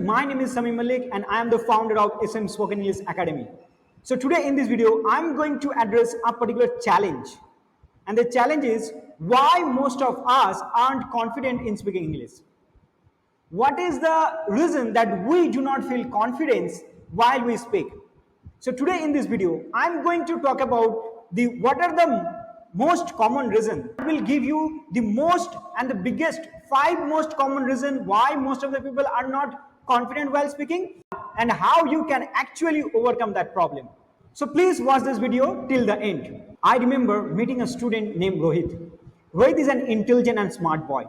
my name is Samim Mallick and I am the founder of SM Spoken English Academy. So today in this video, I'm going to address a particular challenge. And the challenge is why most of us aren't confident in speaking English. What is the reason that we do not feel confidence while we speak? So today in this video, I'm going to talk about what are the most common reason. I will give you the most and the biggest 5 most common reason why most of the people are not confident while speaking and how you can actually overcome that problem. So please watch this video till the end. I remember meeting a student named Rohit. Rohit is an intelligent and smart boy.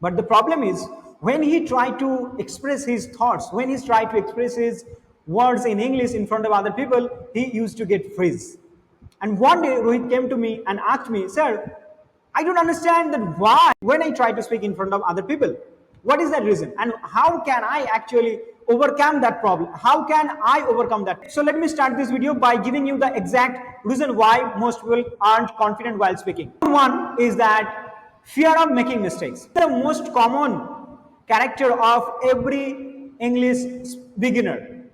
But the problem is when he tried to express his thoughts, when he tried to express his words in English in front of other people, he used to get freeze. And one day Rohit came to me and asked me, "Sir, I don't understand that why when I try to speak in front of other people, what is that reason? And how can I actually overcome that problem? How can I overcome that?" So let me start this video by giving you the exact reason why most people aren't confident while speaking. One is that fear of making mistakes. The most common character of every English beginner.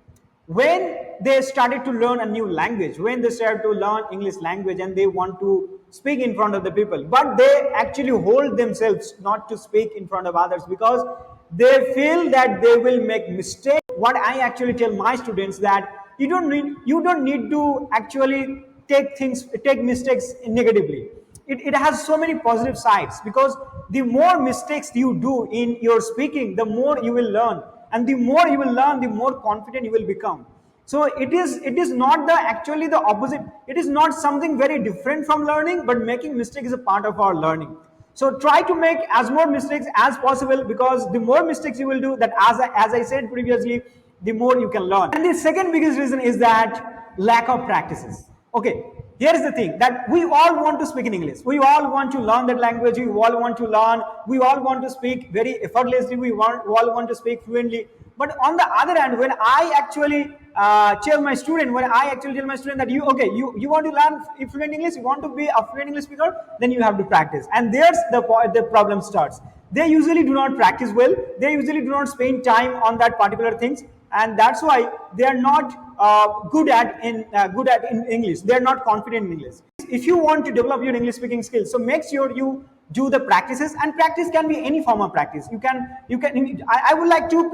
When they started to learn a new language, when they started to learn English language and they want to speak in front of the people, but they actually hold themselves not to speak in front of others because they feel that they will make mistakes. What I actually tell my students that you don't need to actually take mistakes negatively. It has so many positive sides because the more mistakes you do in your speaking, the more you will learn, and the more you will learn, the more confident you will become. So it is not actually the opposite. It is not something very different from learning, but making mistakes is a part of our learning. So try to make as more mistakes as possible because the more mistakes you will do, that as I said previously, the more you can learn. And the second biggest reason is that lack of practices. Okay, here is the thing that we all want to speak in English. We all want to learn that language. We all want to learn. We all want to speak very effortlessly. We all want to speak fluently. But on the other hand, when I actually tell my student that you want to learn fluent English, you want to be a fluent English speaker, then you have to practice. And there's the problem starts. They usually do not practice well. They usually do not spend time on that particular things, and that's why they are not good at in English. They are not confident in English. If you want to develop your English speaking skills, so make sure you do the practices, and practice can be any form of practice. I would like to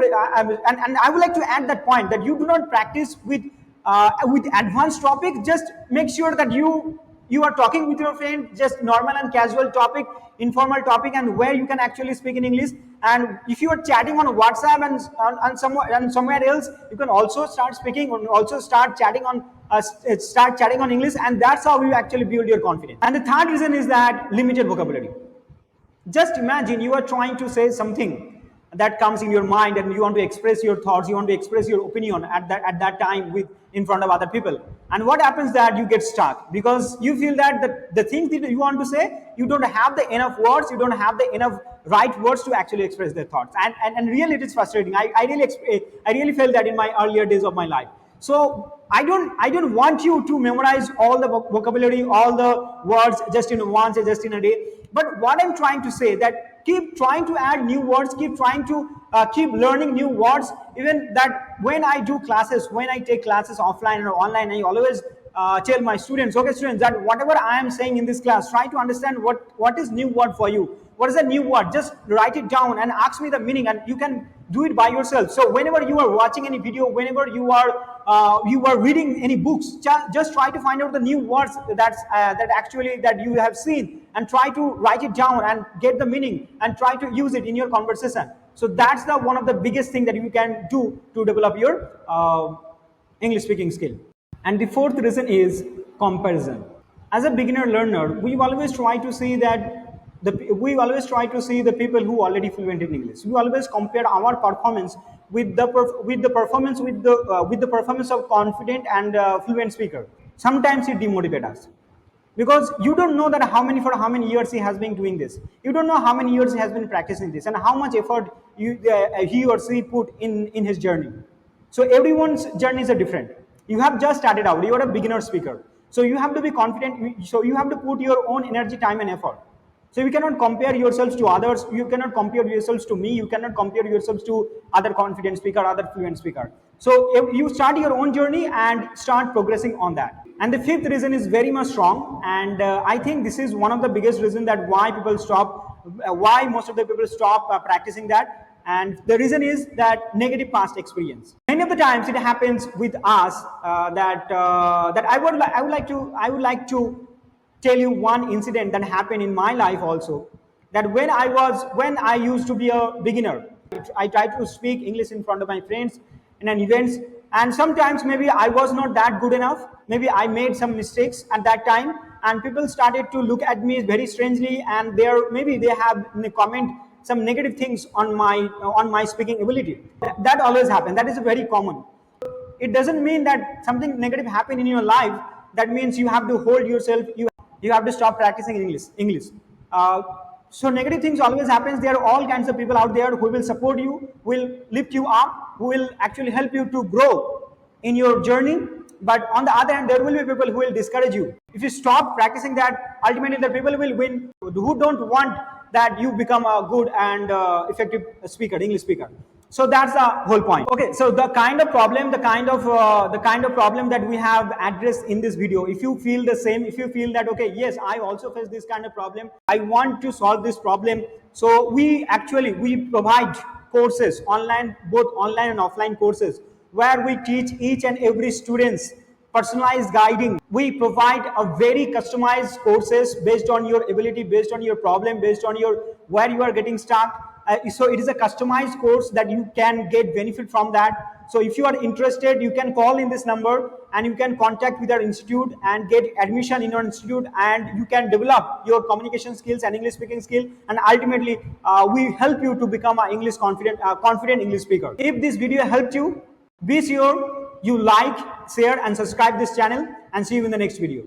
add that point that you do not practice with advanced topic. Just make sure that you are talking with your friend, just normal and casual topic, informal topic, and where you can actually speak in English. And if you are chatting on WhatsApp and somewhere else, you can also start speaking or also start chatting on English, and that's how you actually build your confidence. And the third reason is that limited vocabulary. Just imagine you are trying to say something that comes in your mind and you want to express your thoughts, you want to express your opinion at that time in front of other people. And what happens that you get stuck because you feel that the things that you want to say, you don't have the enough words, you don't have the enough right words to actually express their thoughts. And really it is frustrating. I really felt that in my earlier days of my life. So I don't want you to memorize all the vocabulary, all the words just in a day. But what I'm trying to say that keep trying to add new words, keep trying to keep learning new words. Even that when I do classes, when I take classes offline or online, I always tell my students, okay students, that whatever I am saying in this class, try to understand what is new word for you. What is a new word? Just write it down and ask me the meaning, and you can do it by yourself. So whenever you are watching any video, whenever you are reading any books, just try to find out the new words that you have seen, and try to write it down and get the meaning and try to use it in your conversation. So that's one of the biggest thing that you can do to develop your English speaking skill. And the fourth reason is comparison. As a beginner learner, we always try to see the people who are already fluent in English. We always compare our performance with the performance of confident and fluent speaker. Sometimes it demotivates us because you don't know that for how many years he has been doing this. You don't know how many years he has been practicing this and how much effort he or she put in his journey. So everyone's journeys are different. You have just started out. You are a beginner speaker. So you have to be confident. So you have to put your own energy, time and effort. So you cannot compare yourselves to others. You cannot compare yourselves to me. You cannot compare yourselves to other confident speaker, other fluent speaker. So if you start your own journey and start progressing on that. And the fifth reason is very much strong, and I think this is one of the biggest reasons that why people stop, why most of the people stop practicing that. And the reason is that negative past experience. Many of the times it happens with us that I would like to tell you one incident that happened in my life also. That when I used to be a beginner, I tried to speak English in front of my friends in an events, and sometimes maybe I was not that good enough. Maybe I made some mistakes at that time, and people started to look at me very strangely, and maybe they have comment some negative things on my speaking ability. That always happens. That is very common. It doesn't mean that something negative happened in your life. That means you have to hold yourself. You have to stop practicing English. So negative things always happens. There are all kinds of people out there who will support you, will lift you up, who will actually help you to grow in your journey. But on the other hand, there will be people who will discourage you. If you stop practicing that, ultimately the people will win who don't want that you become a good and effective speaker, English speaker. So that's the whole point. Okay, so the kind of problem that we have addressed in this video, if you feel the same, if you feel that, okay, yes, I also face this kind of problem, I want to solve this problem. So we provide courses online, both online and offline courses, where we teach each and every students personalized guiding. We provide a very customized courses based on your ability, based on your problem, based on your where you are getting stuck. So it is a customized course that you can get benefit from that. So if you are interested, you can call in this number and you can contact with our institute and get admission in our institute, and you can develop your communication skills and English speaking skill, and ultimately we help you to become an English confident English speaker. If this video helped you, be sure you like, share and subscribe this channel, and see you in the next video.